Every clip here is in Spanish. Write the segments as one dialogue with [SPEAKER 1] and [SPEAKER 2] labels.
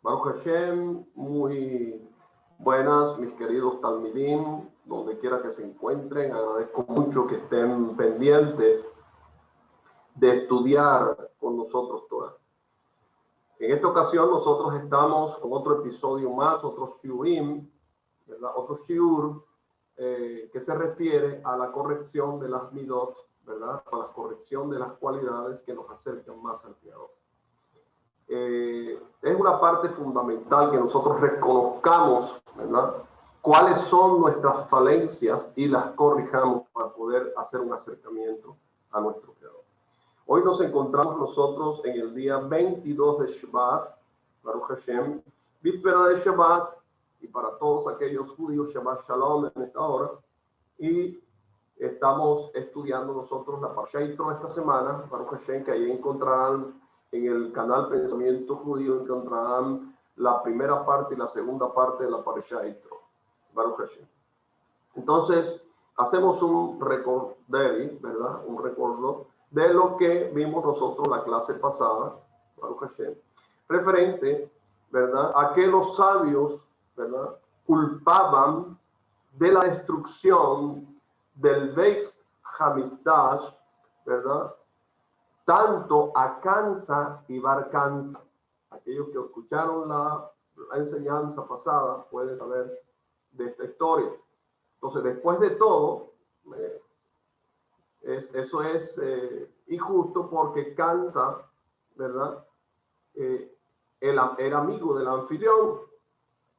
[SPEAKER 1] Baruch Hashem, muy buenas, mis queridos talmidim, donde quiera que se encuentren. Agradezco mucho que estén pendientes de estudiar con nosotros todas. En esta ocasión nosotros estamos con otro episodio más, otro shiurim, ¿verdad? Otro shiur que se refiere a la corrección de las midot, ¿verdad? A la corrección de las cualidades que nos acercan más al Creador. Es una parte fundamental que nosotros reconozcamos, ¿verdad?, cuáles son nuestras falencias y las corrijamos para poder hacer un acercamiento a nuestro Creador. Hoy nos encontramos nosotros en el día 22 de Shabbat, Baruch Hashem, víspera de Shabbat, y para todos aquellos judíos, Shabbat Shalom en esta hora, y estamos estudiando nosotros la Parsha Yitro esta semana, Baruch Hashem, que ahí encontrarán en el canal Pensamiento Judío, encontrarán la primera parte y la segunda parte de la Parsha Yitro, Baruch Hashem. Entonces, hacemos un recordari, ¿verdad? Un recuerdo de lo que vimos nosotros la clase pasada, Baruch Hashem, referente, ¿verdad?, a que los sabios, ¿verdad?, culpaban de la destrucción del Beit Hamikdash, ¿verdad?, tanto a Kansa y Bar Kansa. Aquellos que escucharon la enseñanza pasada pueden saber de esta historia. Entonces, después de todo, eso es injusto porque Kansa, ¿verdad?, era amigo del anfitrión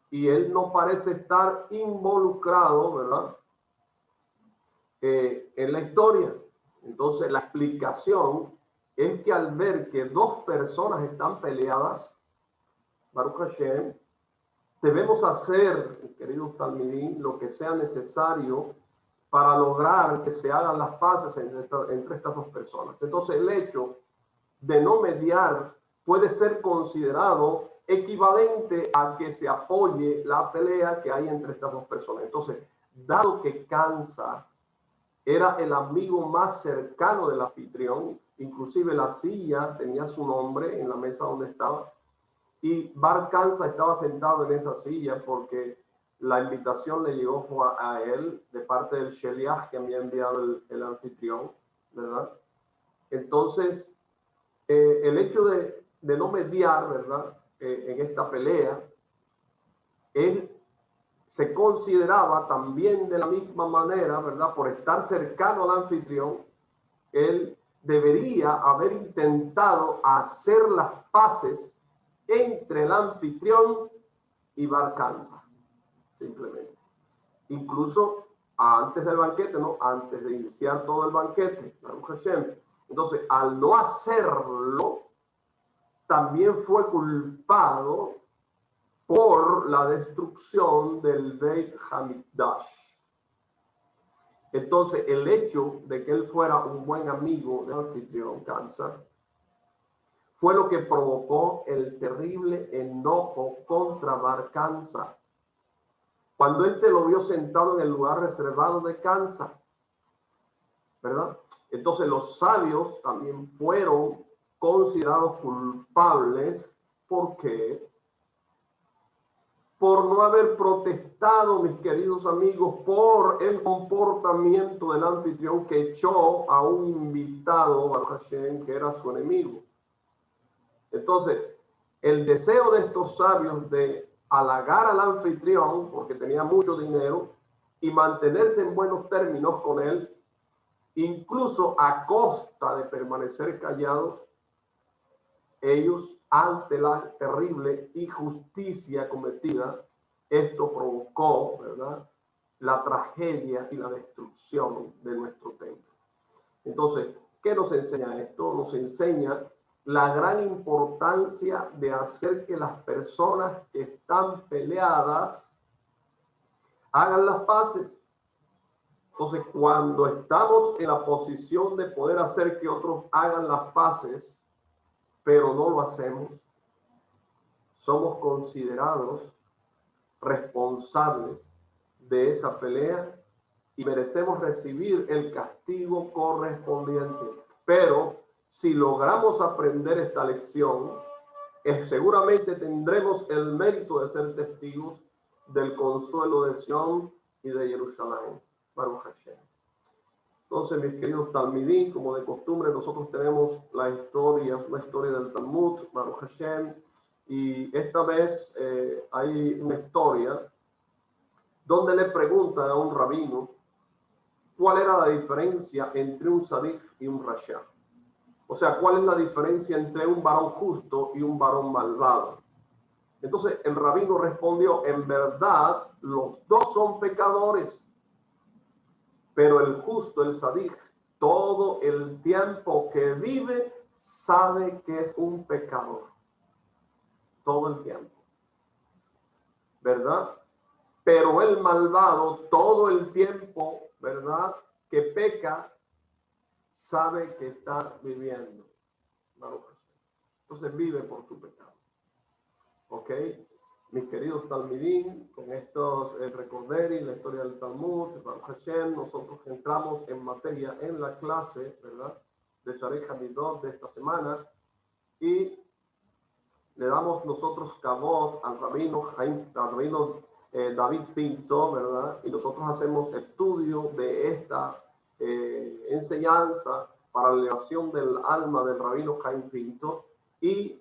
[SPEAKER 1] y él no parece estar involucrado, ¿verdad?, en la historia. Entonces, la explicación es que al ver que dos personas están peleadas, Baruch Hashem, debemos hacer, queridos talmidim, lo que sea necesario para lograr que se hagan las paces entre estas dos personas. Entonces, el hecho de no mediar puede ser considerado equivalente a que se apoye la pelea que hay entre estas dos personas. Entonces, dado que Kansa era el amigo más cercano del anfitrión, inclusive la silla tenía su nombre en la mesa donde estaba, y Bar Kansa estaba sentado en esa silla porque la invitación le llegó a él de parte del Sheliach que había enviado el anfitrión, ¿verdad? Entonces, el hecho de no mediar, ¿verdad?, en esta pelea, él se consideraba también de la misma manera, ¿verdad?, por estar cercano al anfitrión, él debería haber intentado hacer las paces entre el anfitrión y Bar Kansa, simplemente. Incluso antes del banquete, ¿no?, antes de iniciar todo el banquete, Baruch Hashem. Entonces, al no hacerlo, también fue culpado por la destrucción del Beit Hamikdash. Entonces, el hecho de que él fuera un buen amigo del anfitrión, Kansa, fue lo que provocó el terrible enojo contra Bar Kansa, cuando éste lo vio sentado en el lugar reservado de Kansa, ¿verdad? Entonces, los sabios también fueron considerados culpables porque por no haber protestado, mis queridos amigos, por el comportamiento del anfitrión que echó a un invitado, Baruch Hashem, que era su enemigo. Entonces, el deseo de estos sabios de halagar al anfitrión, porque tenía mucho dinero, y mantenerse en buenos términos con él, incluso a costa de permanecer callados, ellos, ante la terrible injusticia cometida, esto provocó, ¿verdad?, la tragedia y la destrucción de nuestro templo. Entonces, ¿qué nos enseña esto? Nos enseña la gran importancia de hacer que las personas que están peleadas hagan las paces. Entonces, cuando estamos en la posición de poder hacer que otros hagan las paces, pero no lo hacemos, somos considerados responsables de esa pelea y merecemos recibir el castigo correspondiente. Pero si logramos aprender esta lección, seguramente tendremos el mérito de ser testigos del consuelo de Sion y de Jerusalén. Baruch Hashem. Entonces, mis queridos talmidín, como de costumbre, nosotros tenemos la historia del Talmud, Baruch Hashem, y esta vez hay una historia donde le preguntan a un rabino cuál era la diferencia entre un sadik y un rasha. O sea, cuál es la diferencia entre un varón justo y un varón malvado. Entonces, el rabino respondió, en verdad, los dos son pecadores. Pero el justo, el sadik, todo el tiempo que vive, sabe que es un pecador. Todo el tiempo. ¿Verdad? Pero el malvado, todo el tiempo, ¿verdad? Que peca, sabe que está viviendo. Entonces vive por su pecado. ¿Ok? Mis queridos talmidín, con estos recorderi, la historia del Talmud, Baruch Hashem, nosotros entramos en materia en la clase, ¿verdad? De Sharei Hamidot de esta semana y le damos nosotros cabot al rabino David Pinto, ¿verdad? Y nosotros hacemos estudio de esta enseñanza para la elevación del alma del rabino Jaime Pinto y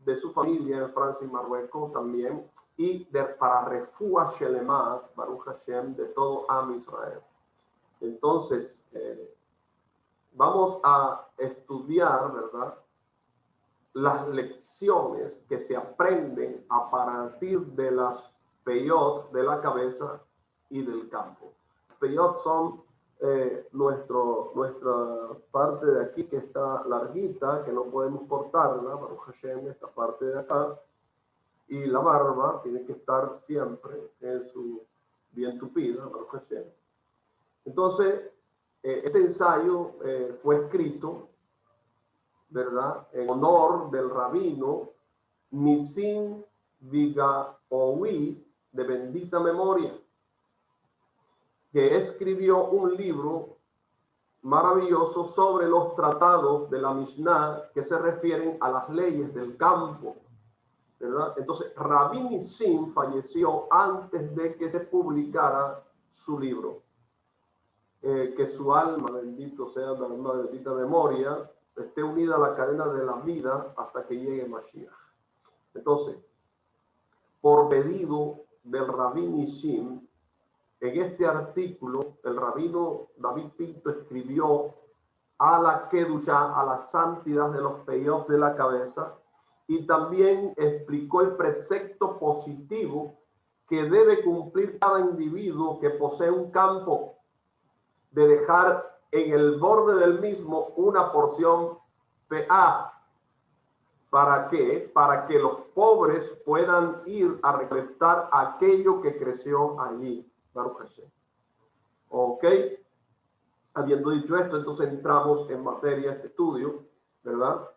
[SPEAKER 1] de su familia en Francia y Marruecos también, y para Refúa Shelema, Baruch Hashem, de todo Am Israel. Entonces, vamos a estudiar, ¿verdad?, las lecciones que se aprenden a partir de las peyot de la cabeza y del campo. Peyot son nuestra parte de aquí que está larguita, que no podemos cortarla, Baruch Hashem, esta parte de acá, y la barba tiene que estar siempre en su bien tupida, Baruch Hashem. Entonces, este ensayo fue escrito, ¿verdad?, en honor del rabino Nisim Vigaoui, de bendita memoria, que escribió un libro maravilloso sobre los tratados de la Mishnah que se refieren a las leyes del campo, ¿verdad? Entonces, Rabbi Nisim falleció antes de que se publicara su libro. Que su alma, bendito sea la alma de bendita memoria, esté unida a la cadena de la vida hasta que llegue Mashiach. Entonces, por pedido del Rabbi Nisim, en este artículo, el rabino David Pinto escribió a la Kedushá, a la santidad de los peyot de la cabeza, y también explicó el precepto positivo que debe cumplir cada individuo que posee un campo, de dejar en el borde del mismo una porción PA. ¿Para qué? Para que los pobres puedan ir a recolectar aquello que creció allí. Baruch Hashem. Ok, habiendo dicho esto, entonces entramos en materia, este estudio, ¿verdad?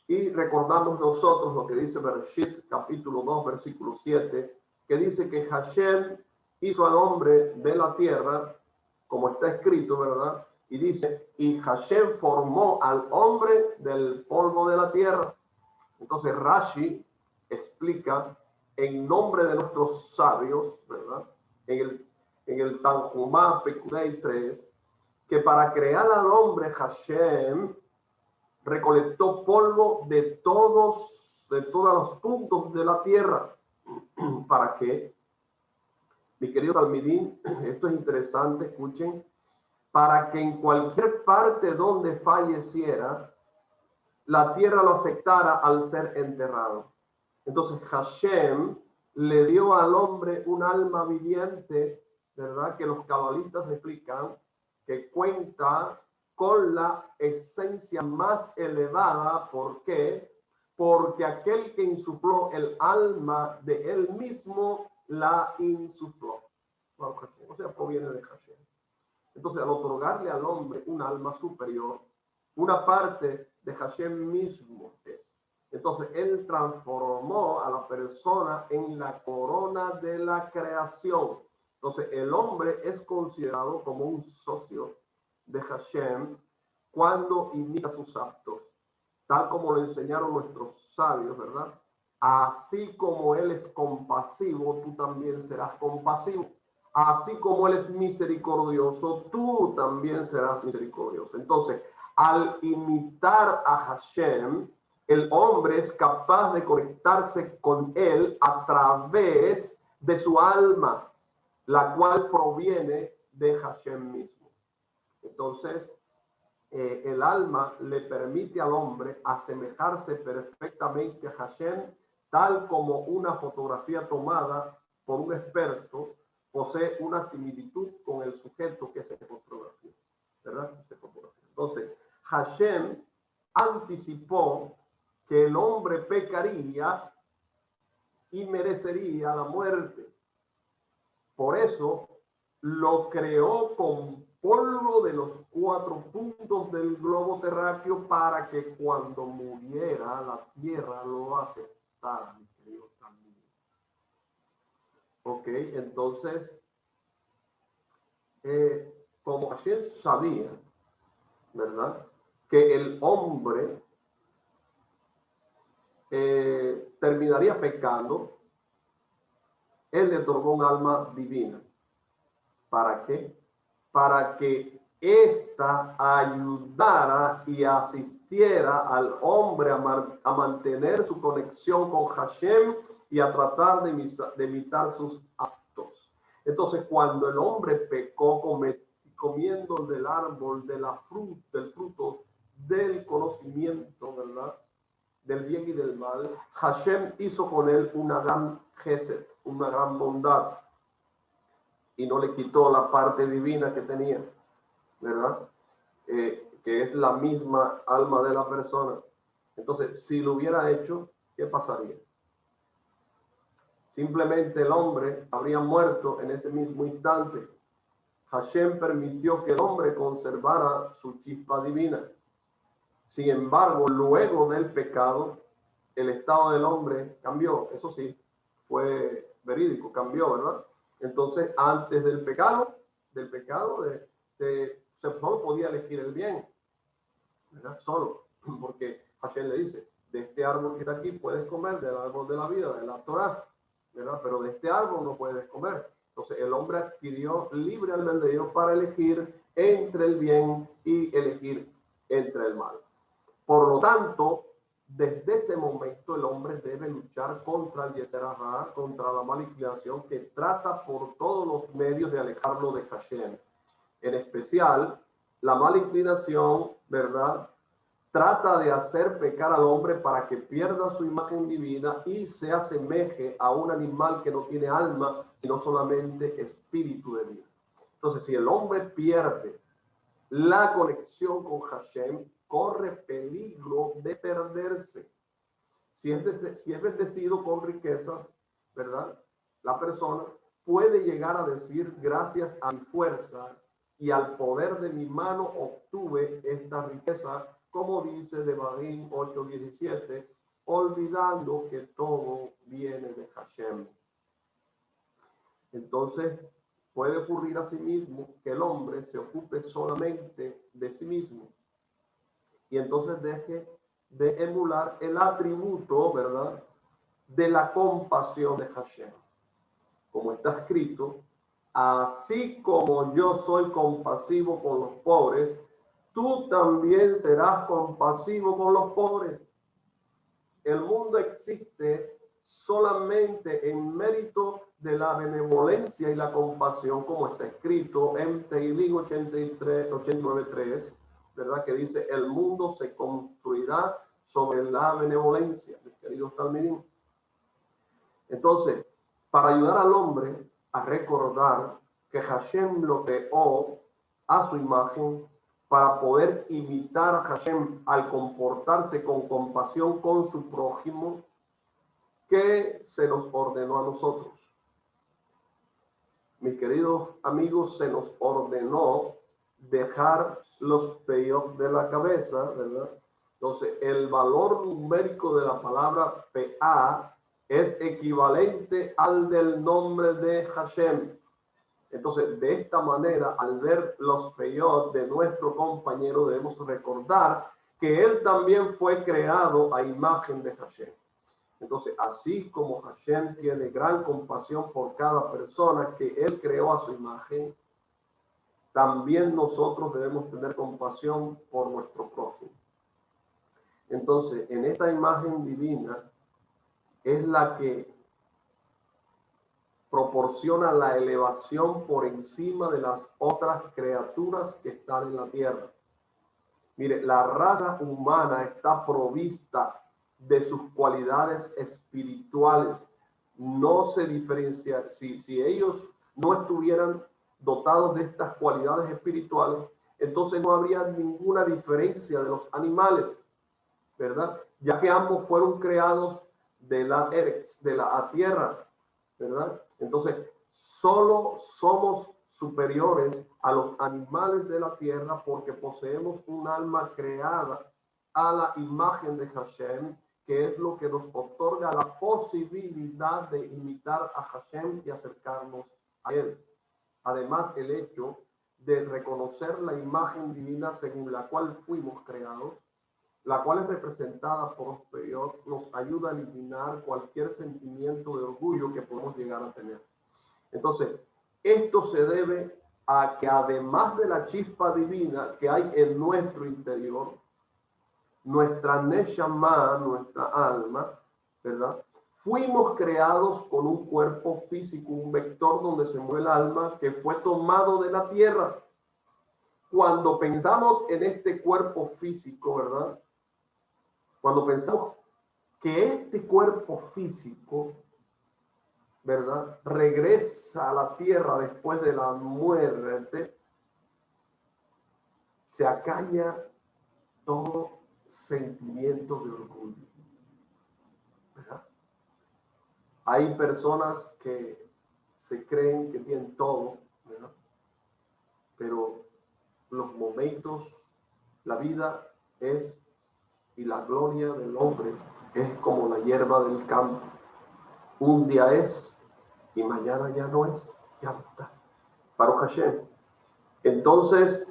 [SPEAKER 1] Y recordamos nosotros lo que dice Bereshit, capítulo 2, versículo 7, que dice que Hashem hizo al hombre de la tierra, como está escrito, ¿verdad? Y dice, y Hashem formó al hombre del polvo de la tierra. Entonces Rashi explica en nombre de nuestros sabios, ¿verdad?, en el Tanjumá Pekudei 3, que para crear al hombre Hashem recolectó polvo de todos los puntos de la tierra. ¿Para qué? Mi querido Talmidín, esto es interesante, escuchen, para que en cualquier parte donde falleciera, la tierra lo aceptara al ser enterrado. Entonces Hashem le dio al hombre un alma viviente, ¿verdad?, que los cabalistas explican que cuenta con la esencia más elevada. ¿Por qué? Porque aquel que insufló el alma de él mismo la insufló. O sea, proviene de Hashem. Entonces, al otorgarle al hombre un alma superior, una parte de Hashem mismo es. Entonces, él transformó a la persona en la corona de la creación. Entonces, el hombre es considerado como un socio de Hashem cuando imita sus actos, tal como lo enseñaron nuestros sabios, ¿verdad? Así como Él es compasivo, tú también serás compasivo. Así como Él es misericordioso, tú también serás misericordioso. Entonces, al imitar a Hashem, el hombre es capaz de conectarse con Él a través de su alma, la cual proviene de Hashem mismo. Entonces, el alma le permite al hombre asemejarse perfectamente a Hashem, tal como una fotografía tomada por un experto posee una similitud con el sujeto que se fotografió, ¿verdad? Entonces, Hashem anticipó que el hombre pecaría y merecería la muerte. Por eso lo creó con polvo de los 4 puntos del globo terráqueo para que cuando muriera la tierra lo aceptara, mis queridos también. Ok, entonces, como Hashem sabía, ¿verdad?, que el hombre terminaría pecando, Él le otorgó un alma divina. ¿Para qué? Para que ésta ayudara y asistiera al hombre a mantener su conexión con Hashem y a tratar de imitar sus actos. Entonces, cuando el hombre pecó comiendo del árbol del fruto del conocimiento, ¿verdad?, del bien y del mal, Hashem hizo con él una gran gesed, una gran bondad, y no le quitó la parte divina que tenía, ¿verdad? Que es la misma alma de la persona. Entonces, si lo hubiera hecho, ¿qué pasaría? Simplemente el hombre habría muerto en ese mismo instante. Hashem permitió que el hombre conservara su chispa divina. Sin embargo, luego del pecado, el estado del hombre cambió. Eso sí, fue verídico, cambió, ¿verdad? Entonces, antes del pecado, solo podía elegir el bien, ¿verdad? Solo, porque Hashem le dice, de este árbol que está aquí puedes comer, del árbol de la vida, de la Torah, ¿verdad? Pero de este árbol no puedes comer. Entonces, el hombre adquirió libre albedrío para elegir entre el bien y elegir entre el mal. Por lo tanto, desde ese momento el hombre debe luchar contra el Yetzer Hara, contra la mala inclinación que trata por todos los medios de alejarlo de Hashem. En especial, la mala inclinación, ¿verdad?, trata de hacer pecar al hombre para que pierda su imagen divina y se asemeje a un animal que no tiene alma, sino solamente espíritu de vida. Entonces, si el hombre pierde la conexión con Hashem, corre peligro de perderse. Si es bendecido con riquezas, ¿verdad?, la persona puede llegar a decir, gracias a mi fuerza y al poder de mi mano obtuve esta riqueza, como dice Devarim 8:17, olvidando que todo viene de Hashem. Entonces, puede ocurrir a sí mismo que el hombre se ocupe solamente de sí mismo y entonces deje de emular el atributo, ¿verdad?, de la compasión de Hashem. Como está escrito, así como yo soy compasivo con los pobres, tú también serás compasivo con los pobres. El mundo existe solamente en mérito de la benevolencia y la compasión, como está escrito en Tehilim 89:3, ¿verdad?, que dice, el mundo se construirá sobre la benevolencia, mis queridos talmidim. Entonces, para ayudar al hombre a recordar que Hashem lo creó a su imagen, para poder imitar a Hashem al comportarse con compasión con su prójimo, que se nos ordenó a nosotros. Mis queridos amigos, se nos ordenó dejar los peyot de la cabeza, ¿verdad? Entonces, el valor numérico de la palabra PA es equivalente al del nombre de Hashem. Entonces, de esta manera, al ver los peyot de nuestro compañero, debemos recordar que él también fue creado a imagen de Hashem. Entonces, así como Hashem tiene gran compasión por cada persona que Él creó a su imagen, también nosotros debemos tener compasión por nuestro prójimo. Entonces, en esta imagen divina es la que proporciona la elevación por encima de las otras criaturas que están en la tierra. Mire, la raza humana está provista de sus cualidades espirituales. No se diferencia, si ellos no estuvieran dotados de estas cualidades espirituales, entonces no habría ninguna diferencia de los animales, ¿verdad? Ya que ambos fueron creados de la tierra, ¿verdad? Entonces, solo somos superiores a los animales de la tierra porque poseemos un alma creada a la imagen de Hashem, que es lo que nos otorga la posibilidad de imitar a Hashem y acercarnos a Él. Además, el hecho de reconocer la imagen divina según la cual fuimos creados, la cual es representada por los Peyot, nos ayuda a eliminar cualquier sentimiento de orgullo que podemos llegar a tener. Entonces, esto se debe a que además de la chispa divina que hay en nuestro interior, nuestra Neshama, nuestra alma, ¿verdad? Fuimos creados con un cuerpo físico, un vector donde se mueve el alma que fue tomado de la tierra. Cuando pensamos en este cuerpo físico, ¿verdad? Cuando pensamos que este cuerpo físico, ¿verdad?, regresa a la tierra después de la muerte, se acalla todo sentimiento de orgullo, ¿verdad? Hay personas que se creen que tienen todo, ¿verdad? Pero los momentos, la vida es, y la gloria del hombre es como la hierba del campo. Un día es y mañana ya no es, ya no está. Baruch Hashem. Entonces,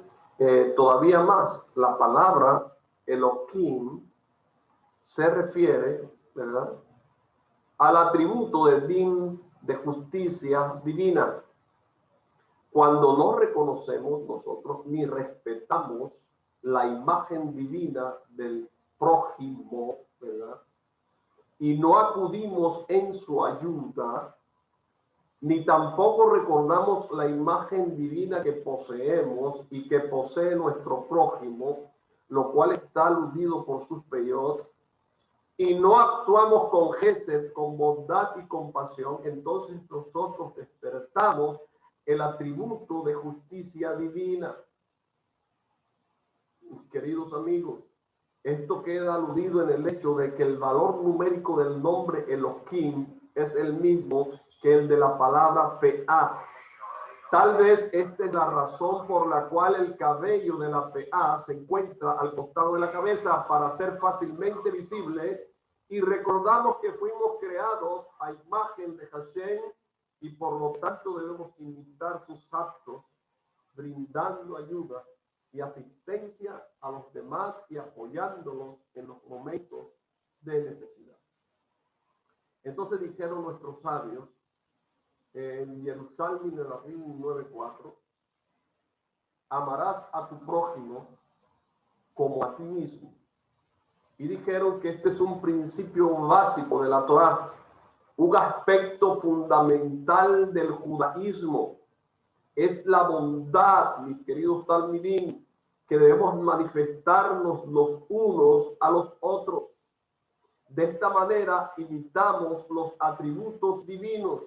[SPEAKER 1] todavía más, la palabra Elohim se refiere, ¿verdad?, al atributo de din, de justicia divina. Cuando no reconocemos nosotros ni respetamos la imagen divina del prójimo, ¿verdad?, y no acudimos en su ayuda, ni tampoco recordamos la imagen divina que poseemos y que posee nuestro prójimo, lo cual está aludido por sus peyot, y no actuamos con gesed, con bondad y compasión, entonces nosotros despertamos el atributo de justicia divina. Mis queridos amigos, esto queda aludido en el hecho de que el valor numérico del nombre Elohim es el mismo que el de la palabra PA. Tal vez esta es la razón por la cual el cabello de la PA se encuentra al costado de la cabeza para ser fácilmente visible, y recordamos que fuimos creados a imagen de Hashem y por lo tanto debemos imitar sus actos, brindando ayuda y asistencia a los demás y apoyándolos en los momentos de necesidad. Entonces dijeron nuestros sabios en Jerusalén en la 9:4, amarás a tu prójimo como a ti mismo. Y dijeron que este es un principio básico de la Torá, un aspecto fundamental del judaísmo. Es la bondad, mis queridos talmidín, que debemos manifestarnos los unos a los otros. De esta manera imitamos los atributos divinos.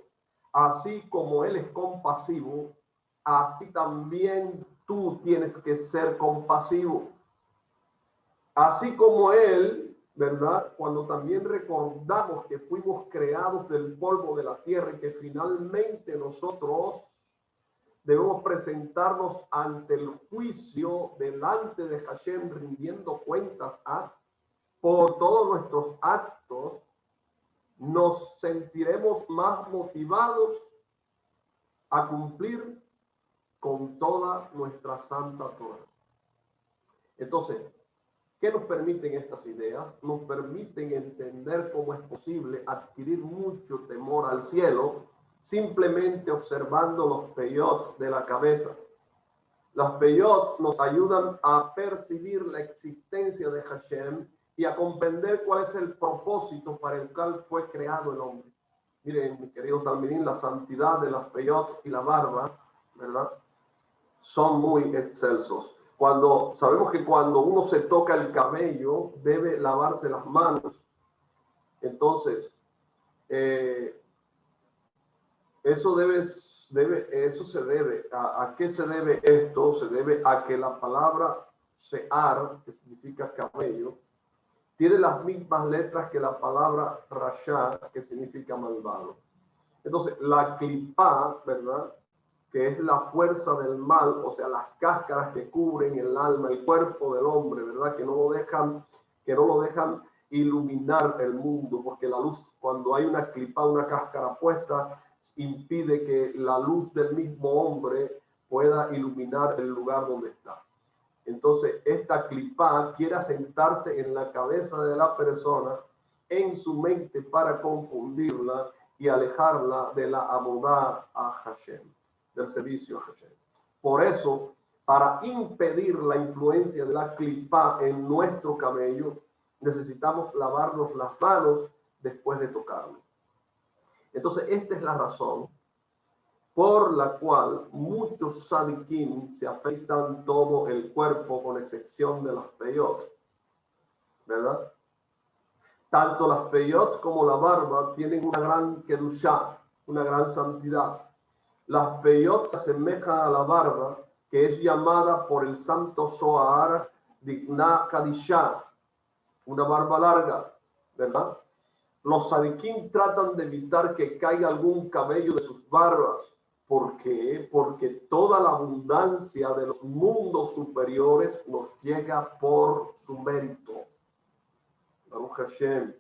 [SPEAKER 1] Así como Él es compasivo, así también tú tienes que ser compasivo. Así como Él, ¿verdad? Cuando también recordamos que fuimos creados del polvo de la tierra y que finalmente nosotros debemos presentarnos ante el juicio delante de Hashem, rindiendo cuentas por todos nuestros actos, nos sentiremos más motivados a cumplir con toda nuestra santa Torah. Entonces, ¿Qué nos permiten estas ideas? Nos permiten entender cómo es posible adquirir mucho temor al cielo simplemente observando los peyot de la cabeza. Las peyot nos ayudan a percibir la existencia de Hashem y a comprender cuál es el propósito para el cual fue creado el hombre. Miren, mi querido Talmidín, la santidad de las peyot y la barba, ¿verdad?, son muy excelsos. Sabemos que cuando uno se toca el cabello, debe lavarse las manos. Entonces, eso se debe, ¿a qué se debe esto? Se debe a que la palabra she'ar, que significa cabello, tiene las mismas letras que la palabra rasha, que significa malvado. Entonces, la clipá, ¿verdad?, que es la fuerza del mal, o sea, las cáscaras que cubren el alma, el cuerpo del hombre, ¿verdad?, que no lo dejan iluminar el mundo, porque la luz, cuando hay una clipá, una cáscara puesta, impide que la luz del mismo hombre pueda iluminar el lugar donde está. Entonces, esta clipá quiere asentarse en la cabeza de la persona, en su mente, para confundirla y alejarla de la abodá a Hashem, del servicio a Hashem. Por eso, para impedir la influencia de la clipá en nuestro cabello, necesitamos lavarnos las manos después de tocarlo. Entonces, esta es la razón por la cual muchos sadiquín se afeitan todo el cuerpo con excepción de las peyot, ¿verdad? Tanto las peyot como la barba tienen una gran kedushá, una gran santidad. Las peyot se asemejan a la barba, que es llamada por el santo Zohar Digna Kadishá, una barba larga, ¿verdad? Los sadiquín tratan de evitar que caiga algún cabello de sus barbas. ¿Por qué? Porque toda la abundancia de los mundos superiores nos llega por su mérito. Baruch Hashem.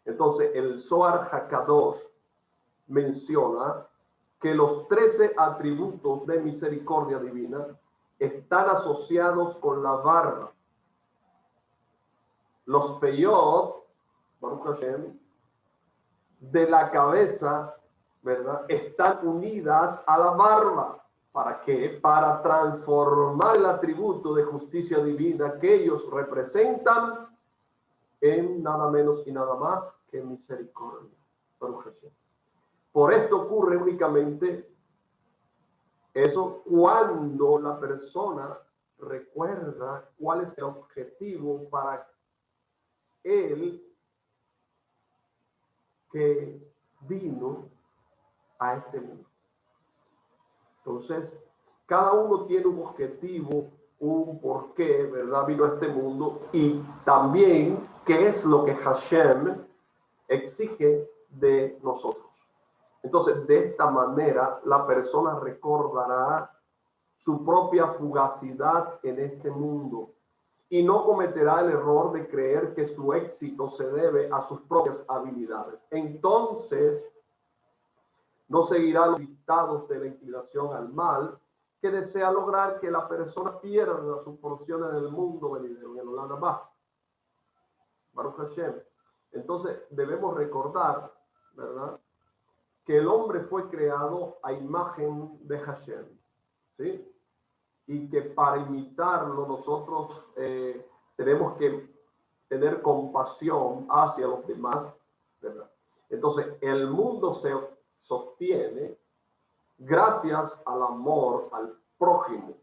[SPEAKER 1] Entonces, el Zohar Hakadosh menciona que los 13 atributos de misericordia divina están asociados con la barba. Los peyot, Baruch Hashem, de la cabeza, ¿verdad?, están unidas a la barba. ¿Para qué? Para transformar el atributo de justicia divina que ellos representan en nada menos y nada más que misericordia. Por esto ocurre únicamente eso cuando la persona recuerda cuál es el objetivo para él que vino a este mundo. Entonces, cada uno tiene un objetivo, un porqué, ¿verdad?, vino a este mundo, y también qué es lo que Hashem exige de nosotros. Entonces, de esta manera, la persona recordará su propia fugacidad en este mundo y no cometerá el error de creer que su éxito se debe a sus propias habilidades. Entonces, no seguirá los dictados de la inclinación al mal, que desea lograr que la persona pierda sus porciones del mundo venidero, en el Olam Abba. Baruch Hashem. Entonces, debemos recordar, ¿verdad?, que el hombre fue creado a imagen de Hashem, ¿sí? Y que para imitarlo nosotros tenemos que tener compasión hacia los demás, ¿verdad? Entonces, el mundo se sostiene gracias al amor al prójimo.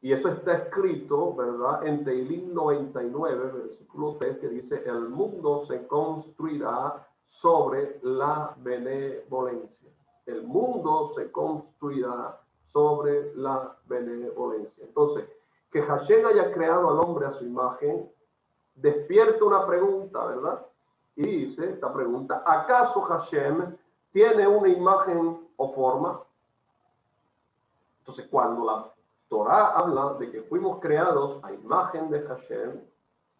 [SPEAKER 1] Y eso está escrito, ¿verdad?, en Tehilim 99, versículo 3, que dice: el mundo se construirá sobre la benevolencia. El mundo se construirá sobre la benevolencia. Entonces, que Hashem haya creado al hombre a su imagen despierta una pregunta, ¿verdad? Y dice esta pregunta: ¿acaso Hashem tiene una imagen o forma? Entonces, cuando la Torah habla de que fuimos creados a imagen de Hashem,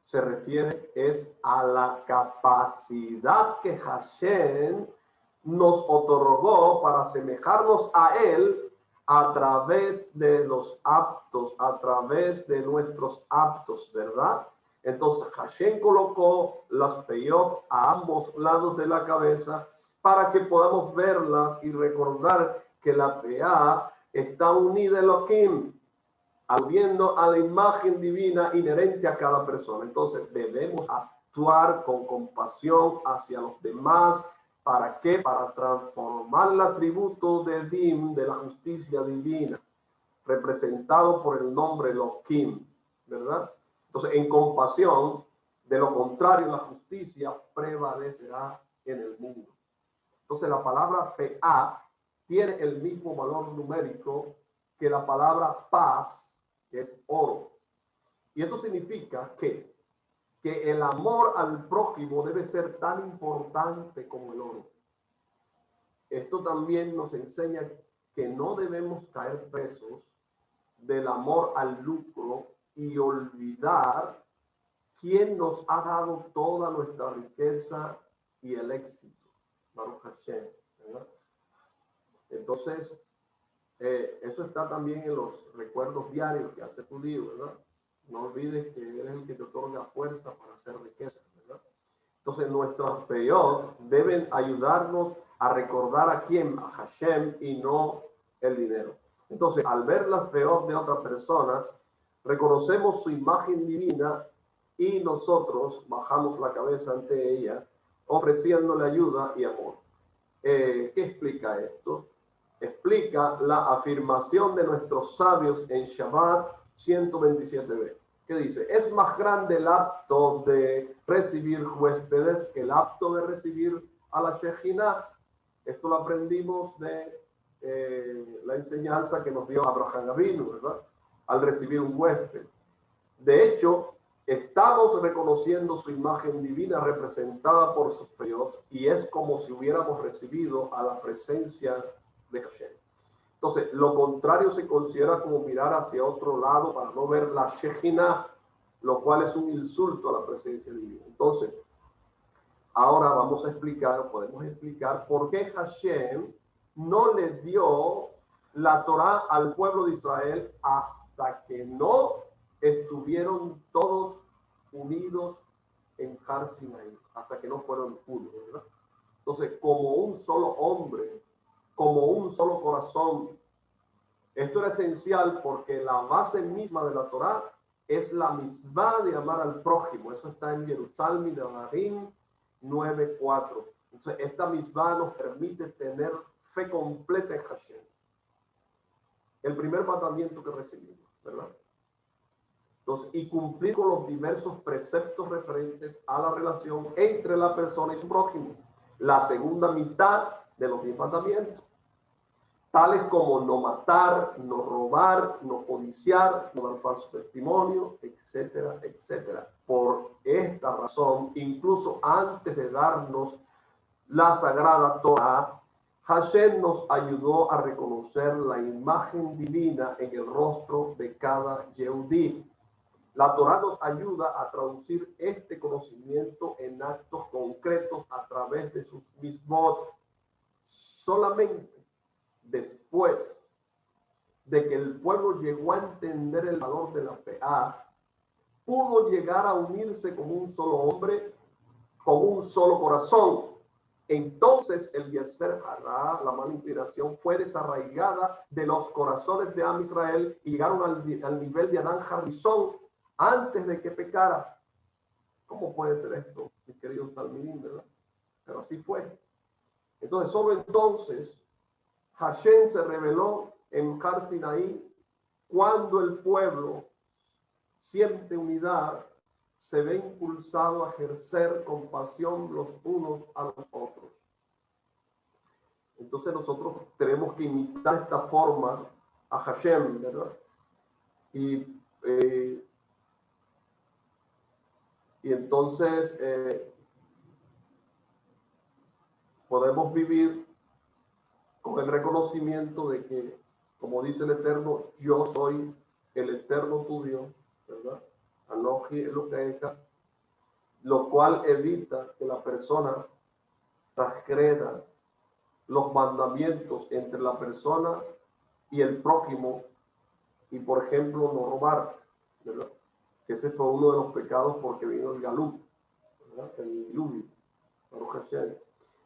[SPEAKER 1] se refiere es a la capacidad que Hashem nos otorgó para asemejarnos a Él a través de los actos, a través de nuestros actos, ¿verdad? Entonces Hashem colocó las peyot a ambos lados de la cabeza para que podamos verlas y recordar que la peá está unida a Elohim, aludiendo a la imagen divina inherente a cada persona. Entonces debemos actuar con compasión hacia los demás. ¿Para qué? Para transformar el atributo de Dim, de la justicia divina, representado por el nombre Elohim, ¿verdad? Entonces, en compasión, de lo contrario, la justicia prevalecerá en el mundo. Entonces, la palabra PA tiene el mismo valor numérico que la palabra paz, que es oro. Y esto significa que el amor al prójimo debe ser tan importante como el oro. Esto también nos enseña que no debemos caer presos del amor al lucro y olvidar quién nos ha dado toda nuestra riqueza y el éxito. Baruch Hashem, ¿verdad? Entonces, eso está también en los recuerdos diarios que hace tu libro, ¿verdad? No olvides que Él es el que te otorga fuerza para hacer riqueza, ¿verdad? Entonces, nuestros peyot deben ayudarnos a recordar a quién, a Hashem, y no el dinero. Entonces, al ver las peyot de otra persona, reconocemos su imagen divina y nosotros bajamos la cabeza ante ella, ofreciéndole ayuda y amor. ¿Qué explica esto? Explica la afirmación de nuestros sabios en Shabbat 127b, que dice: es más grande el acto de recibir huéspedes que el acto de recibir a la Shejina. Esto lo aprendimos de la enseñanza que nos dio Abraham Avinu, ¿verdad? Al recibir un huésped. De hecho, estamos reconociendo su imagen divina representada por sus peyot, y es como si hubiéramos recibido a la presencia de Hashem. Entonces, lo contrario se considera como mirar hacia otro lado para no ver la Shejina, lo cual es un insulto a la presencia divina. Entonces, ahora vamos a explicar, podemos explicar por qué Hashem no le dio la Torá al pueblo de Israel hasta que no estuvieron todos unidos en Har Sinaí, hasta que no fueron uno, ¿verdad? Entonces, como un solo hombre, como un solo corazón. Esto era esencial porque la base misma de la Torá es la misma de amar al prójimo. Eso está en Jerusalén de Barín 9:4. Entonces, esta misma nos permite tener fe completa en Hashem. El primer mandamiento que recibimos, ¿verdad? Entonces, y cumplir con los diversos preceptos referentes a la relación entre la persona y su prójimo. La segunda mitad de los 10 mandamientos, tales como no matar, no robar, no codiciar, no dar falso testimonio, etcétera, etcétera. Por esta razón, incluso antes de darnos la sagrada Torah, Hashem nos ayudó a reconocer la imagen divina en el rostro de cada Yehudí. La Torah nos ayuda a traducir este conocimiento en actos concretos a través de sus mismot. Solamente después de que el pueblo llegó a entender el valor de la PA, pudo llegar a unirse como un solo hombre, con un solo corazón. Entonces el Yeser Hará, la mala inspiración, fue desarraigada de los corazones de Am Israel y llegaron al nivel de Adán Harrison antes de que pecara. ¿Cómo puede ser esto, mi querido Talmidín, verdad? Pero así fue. Entonces, solo entonces Hashem se reveló en Har Sinaí cuando el pueblo siente unidad, se ve impulsado a ejercer compasión los unos a los otros. Entonces nosotros tenemos que imitar esta forma a Hashem, ¿verdad? Y entonces podemos vivir con el reconocimiento de que, como dice el Eterno, yo soy el Eterno tu Dios, ¿verdad? Anoji Eloheja, lo cual evita que la persona transgreda los mandamientos entre la persona y el prójimo, y por ejemplo no robar, ¿verdad? que ese fue uno de los pecados porque vino el Galut, ¿verdad? El diluvio.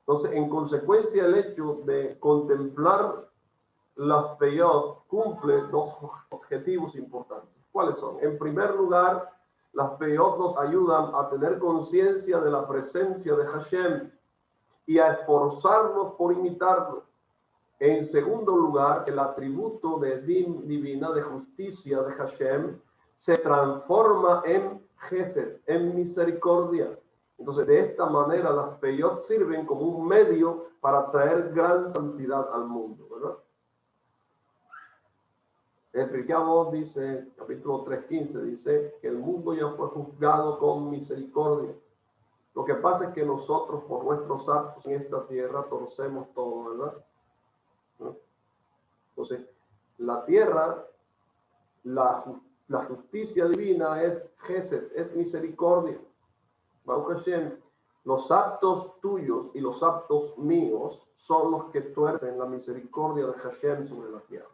[SPEAKER 1] Entonces, en consecuencia, el hecho de contemplar las peyot cumple dos objetivos importantes. ¿Cuáles son? En primer lugar, las peyot nos ayudan a tener conciencia de la presencia de Hashem y a esforzarnos por imitarlo. En segundo lugar, el atributo de din divina, de justicia de Hashem, se transforma en Gesed, en misericordia. Entonces, de esta manera, las peyot sirven como un medio para traer gran santidad al mundo, ¿verdad? El Pirkei Avot dice, capítulo 3:15, dice que el mundo ya fue juzgado con misericordia. Lo que pasa es que nosotros, por nuestros actos en esta tierra, torcemos todo, ¿verdad? Entonces, la tierra, la justicia divina es Gesed, es misericordia. Baruch Hashem, los actos tuyos y los actos míos son los que tuercen la misericordia de Hashem sobre la tierra.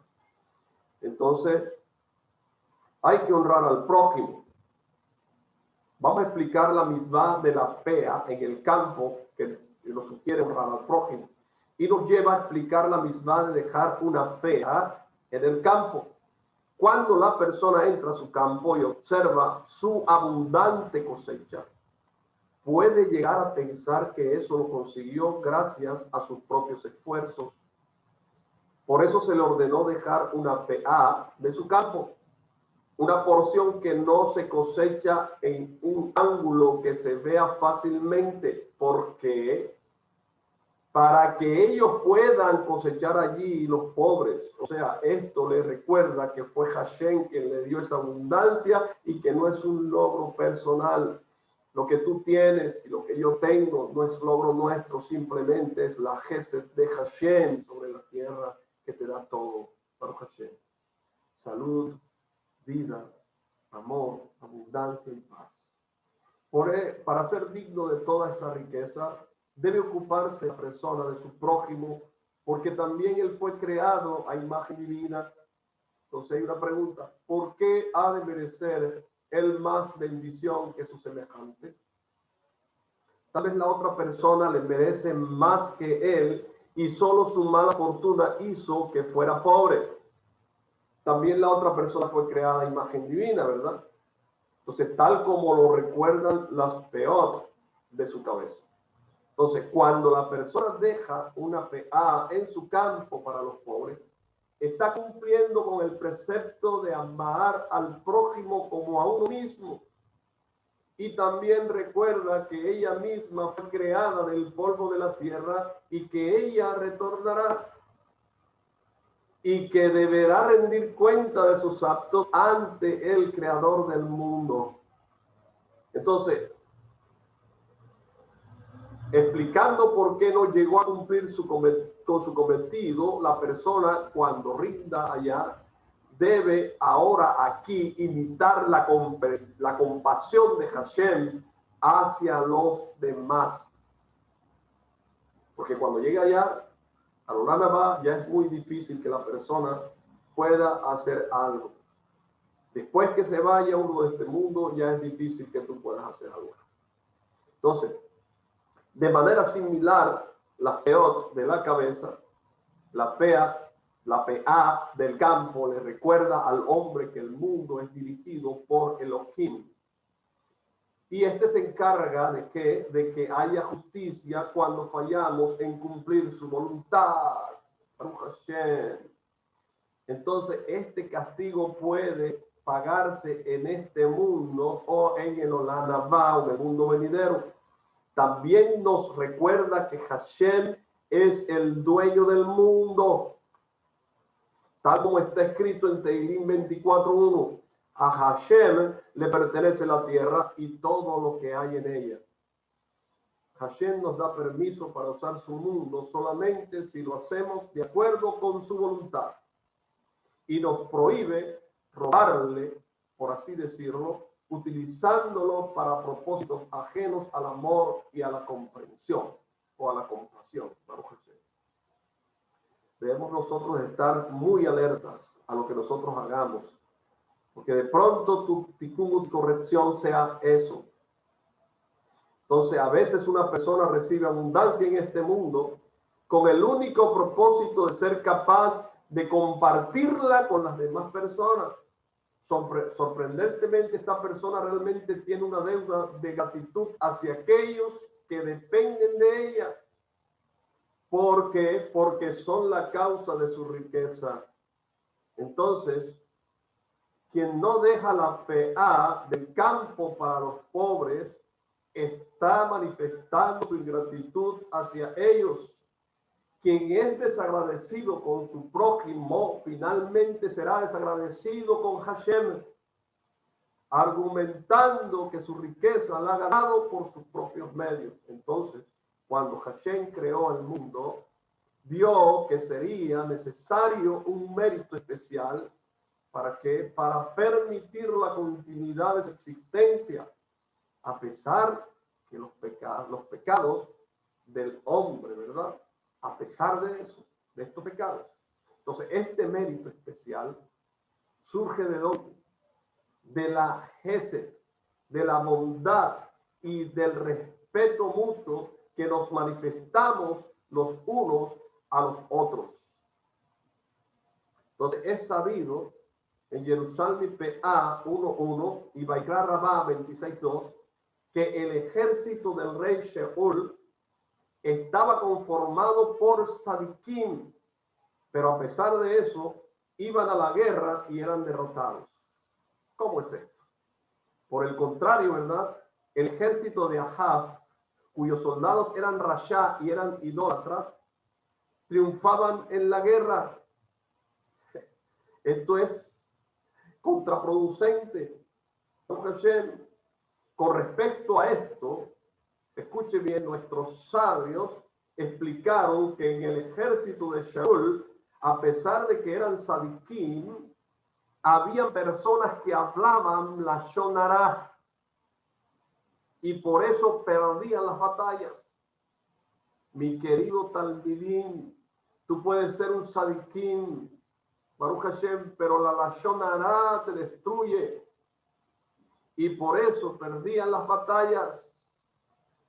[SPEAKER 1] Entonces, hay que honrar al prójimo. Vamos a explicar la misma de la pea en el campo, que nos sugiere honrar al prójimo. Y nos lleva a explicar la misma de dejar una pea en el campo. Cuando la persona entra a su campo y observa su abundante cosecha, puede llegar a pensar que eso lo consiguió gracias a sus propios esfuerzos. Por eso se le ordenó dejar una pea de su campo, una porción que no se cosecha en un ángulo que se vea fácilmente, porque para que ellos puedan cosechar allí, los pobres, o sea, esto les recuerda que fue Hashem quien le dio esa abundancia y que no es un logro personal. Lo que tú tienes y lo que yo tengo no es logro nuestro, simplemente es la gesed de Hashem sobre la tierra que te da todo. Para Hashem. Salud, vida, amor, abundancia y paz. Para ser digno de toda esa riqueza, debe ocuparse la persona de su prójimo, porque también él fue creado a imagen divina. Entonces hay una pregunta: ¿por qué ha de merecer él más bendición que su semejante? Tal vez la otra persona le merece más que él y solo su mala fortuna hizo que fuera pobre. También la otra persona fue creada a imagen divina, ¿verdad? Entonces, tal como lo recuerdan las peot de su cabeza. Entonces, cuando la persona deja una PA en su campo para los pobres, está cumpliendo con el precepto de amar al prójimo como a uno mismo. Y también recuerda que ella misma fue creada del polvo de la tierra y que ella retornará y que deberá rendir cuenta de sus actos ante el creador del mundo. Entonces, explicando por qué no llegó a cumplir con su cometido, la persona cuando rinda allá debe ahora aquí imitar la compasión de Hashem hacia los demás. Porque cuando llegue allá, a Olanabá, ya es muy difícil que la persona pueda hacer algo. Después que se vaya uno de este mundo, ya es difícil que tú puedas hacer algo. Entonces, de manera similar, la peot de la cabeza, la PA del campo le recuerda al hombre que el mundo es dirigido por Elohim. Y este se encarga de que haya justicia cuando fallamos en cumplir su voluntad. Baruch Hashem. Entonces, este castigo puede pagarse en este mundo o en el Olam Haba, o en el mundo venidero. También nos recuerda que Hashem es el dueño del mundo. Tal como está escrito en Tehilim 24:1. A Hashem le pertenece la tierra y todo lo que hay en ella. Hashem nos da permiso para usar su mundo solamente si lo hacemos de acuerdo con su voluntad. Y nos prohíbe robarle, por así decirlo, utilizándolo para propósitos ajenos al amor y a la comprensión o a la compasión. Debemos nosotros estar muy alertas a lo que nosotros hagamos, Porque de pronto tu tikkun, tu corrección sea eso. Entonces, a veces una persona recibe abundancia en este mundo con el único propósito de ser capaz de compartirla con las demás personas. Sorprendentemente, esta persona realmente tiene una deuda de gratitud hacia aquellos que dependen de ella. ¿Por qué? Porque son la causa de su riqueza. Entonces, quien no deja la PA del campo para los pobres está manifestando su ingratitud hacia ellos. Quien es desagradecido con su prójimo finalmente será desagradecido con Hashem, argumentando que su riqueza la ha ganado por sus propios medios. Entonces, cuando Hashem creó el mundo, vio que sería necesario un mérito especial. ¿Para qué? Para permitir la continuidad de su existencia, a pesar que los pecados del hombre, ¿verdad? A pesar de eso, de estos pecados. Entonces, este mérito especial surge de dónde? De la Gesed, de la bondad y del respeto mutuo que nos manifestamos los unos a los otros. Entonces, es sabido en Jerusalén PA 1.1 y Vaikra Rabá 26.2 que el ejército del rey Sheol estaba conformado por Sadikim, pero a pesar de eso iban a la guerra y eran derrotados. ¿Cómo es esto? Por el contrario, ¿verdad? El ejército de Ahab, cuyos soldados eran Rasha y eran idólatras, triunfaban en la guerra. Esto es contraproducente. Con respecto a esto, escuche bien, nuestros sabios explicaron que en el ejército de Shaul, a pesar de que eran sadikim, había personas que hablaban la shonara y por eso perdían las batallas. Mi querido Talmidín, tú puedes ser un sadikim, Baruch Hashem, pero la lashon hara te destruye y por eso perdían las batallas.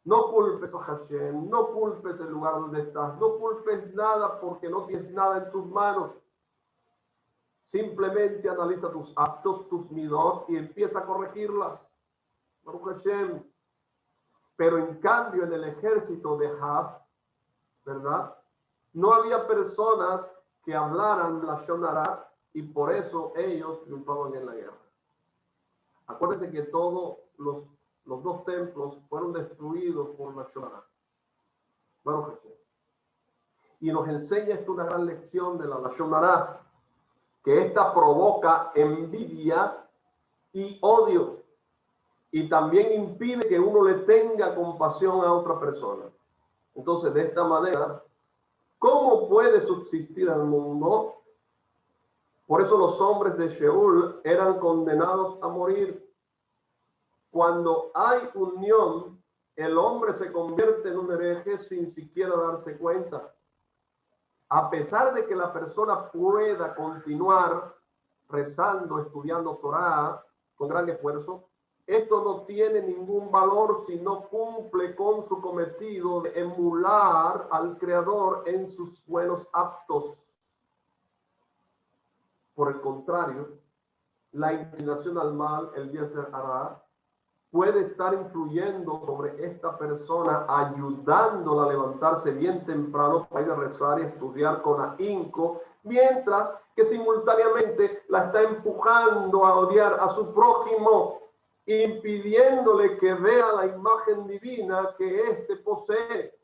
[SPEAKER 1] No culpes a Hashem, no culpes el lugar donde estás, no culpes nada porque no tienes nada en tus manos. Simplemente analiza tus actos, tus midot y empieza a corregirlas. Baruch Hashem. Pero en cambio en el ejército de Ahab, ¿verdad? No había personas que hablaran la shonara y por eso ellos triunfaban en la guerra. Acuérdense que todos los dos templos fueron destruidos por la shonara. Baruch Hashem. Y nos enseña esto una gran lección de la shonara, que esta provoca envidia y odio y también impide que uno le tenga compasión a otra persona. Entonces, de esta manera, ¿cómo puede subsistir el mundo? Por eso los hombres de Sheol eran condenados a morir. Cuando hay unión, el hombre se convierte en un hereje sin siquiera darse cuenta. A pesar de que la persona pueda continuar rezando, estudiando Torah con gran esfuerzo, esto no tiene ningún valor si no cumple con su cometido de emular al Creador en sus buenos actos. Por el contrario, la inclinación al mal, el Yetzer Hara, puede estar influyendo sobre esta persona, ayudándola a levantarse bien temprano para ir a rezar y estudiar con ahínco, mientras que simultáneamente la está empujando a odiar a su prójimo, impidiéndole que vea la imagen divina que éste posee,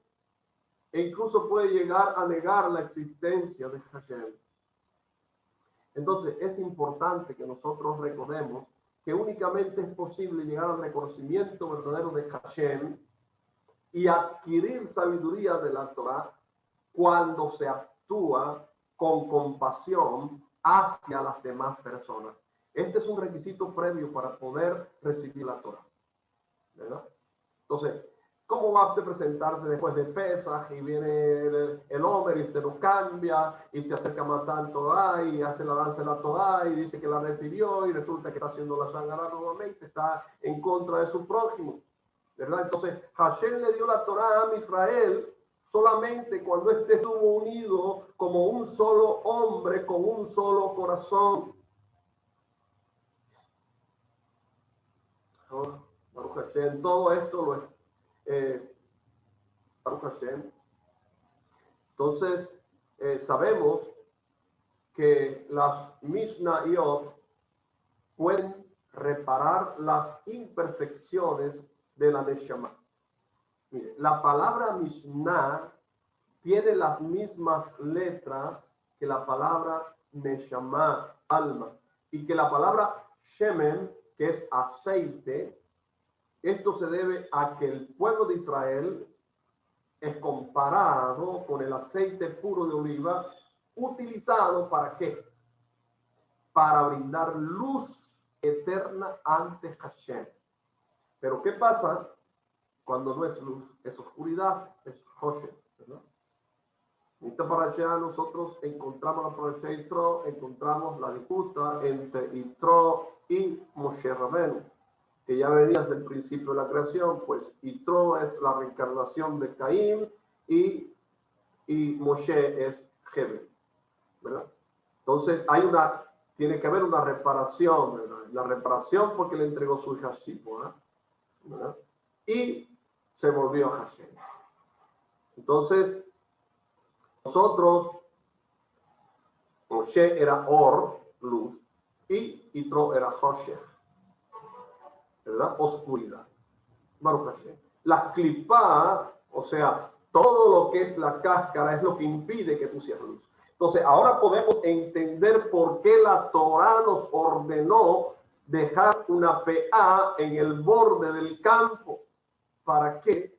[SPEAKER 1] e incluso puede llegar a negar la existencia de Hashem. Entonces es importante que nosotros recordemos que únicamente es posible llegar al reconocimiento verdadero de Hashem y adquirir sabiduría de la Torah cuando se actúa con compasión hacia las demás personas. Este es un requisito previo para poder recibir la Torah, ¿verdad? Entonces, ¿Cómo va usted a presentarse después de Pesaj y viene el Omer y usted lo cambia y se acerca a matar Torah y hace la danza de la Torah y dice que la recibió y resulta que está haciendo la Shangara nuevamente, está en contra de su prójimo, ¿verdad? Entonces Hashem le dio la Torah a Israel solamente cuando éste estuvo unido como un solo hombre con un solo corazón. Baruch Hashem, todo esto lo es. Baruch Hashem. Entonces, sabemos que las Mishnayot pueden reparar las imperfecciones de la Neshama. Mire, la palabra Mishnah tiene las mismas letras que la palabra Neshama, alma, y que la palabra Shemen, que es aceite, esto se debe a que el pueblo de Israel es comparado con el aceite puro de oliva utilizado ¿para qué? Para brindar luz eterna ante Hashem. Pero ¿qué pasa cuando no es luz? Es oscuridad, es Hoshet, ¿verdad? En esta parasha nosotros encontramos la parasha de Yitro, encontramos la disputa entre Yitro y Moshe Rabenu, que ya venía desde el principio de la creación, pues Yitro es la reencarnación de Caín y Moshe es Hebel, ¿verdad? Entonces tiene que haber una reparación, ¿verdad? La reparación porque le entregó su hija Shipora, ¿verdad? Y se volvió a Hashem. Entonces, nosotros, Moshe era Or, luz, y Yitro era Hoshech, ¿verdad? Oscuridad. Baruch Hashem. La clipa, o sea, todo lo que es la cáscara es lo que impide que tú seas luz. Entonces, ahora podemos entender por qué la Torah nos ordenó dejar una PA en el borde del campo. ¿Para qué?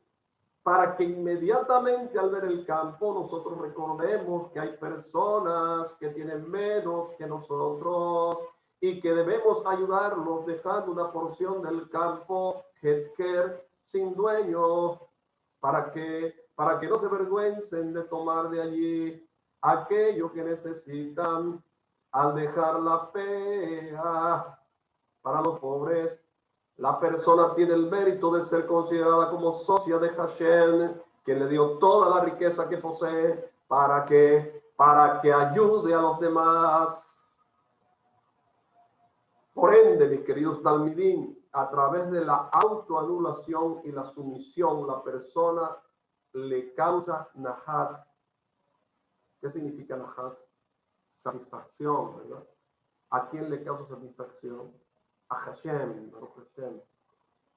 [SPEAKER 1] Para que inmediatamente al ver el campo nosotros recordemos que hay personas que tienen menos que nosotros y que debemos ayudarlos dejando una porción del campo Hetker sin dueño para que no se avergüencen de tomar de allí aquello que necesitan al dejar la pea para los pobres. La persona tiene el mérito de ser considerada como socia de Hashem, que le dio toda la riqueza que posee para que ayude a los demás. Por ende, mis queridos talmidim, a través de la autoanulación y la sumisión, la persona le causa nahat. ¿Qué significa nahat? Satisfacción, ¿verdad? ¿A quién le causa satisfacción? A Hashem, Baruch Hashem.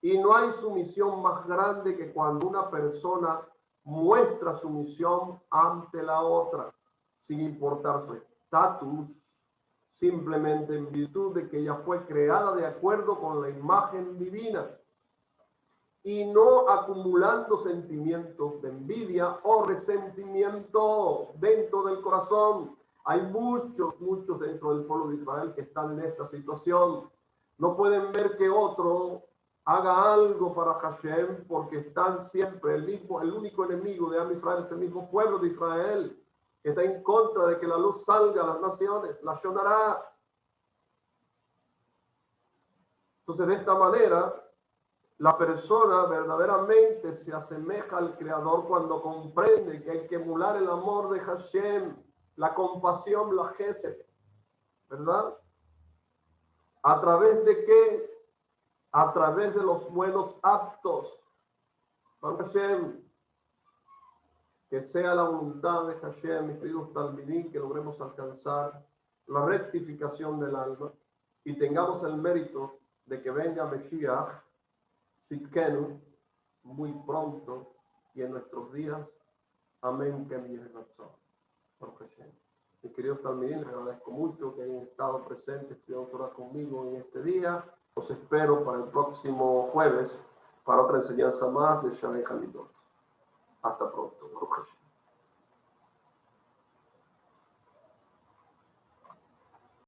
[SPEAKER 1] Y no hay sumisión más grande que cuando una persona muestra sumisión ante la otra, sin importar su estatus, simplemente en virtud de que ella fue creada de acuerdo con la imagen divina y no acumulando sentimientos de envidia o resentimiento dentro del corazón. Hay muchos dentro del pueblo de Israel que están en esta situación. No pueden ver que otro haga algo para Hashem porque están siempre el único enemigo de Am Israel es el mismo pueblo de Israel que está en contra de que la luz salga a las naciones, la Shonará. Entonces, de esta manera, la persona verdaderamente se asemeja al Creador cuando comprende que hay que emular el amor de Hashem, la compasión, la Gesed, ¿verdad? ¿A través de qué? A través de los buenos actos. Hashem, que sea la voluntad de Hashem, mis queridos talmidim, que logremos alcanzar la rectificación del alma y tengamos el mérito de que venga Mesías, Sitkenu, muy pronto y en nuestros días. Amén. Que mi razón. Por Hashem. Mis queridos talmidim, les agradezco mucho que hayan estado presentes, estudiando Torah conmigo en este día. Los espero para el próximo jueves para otra enseñanza más de Shalei Hamidot. Hasta pronto. Por Hashem.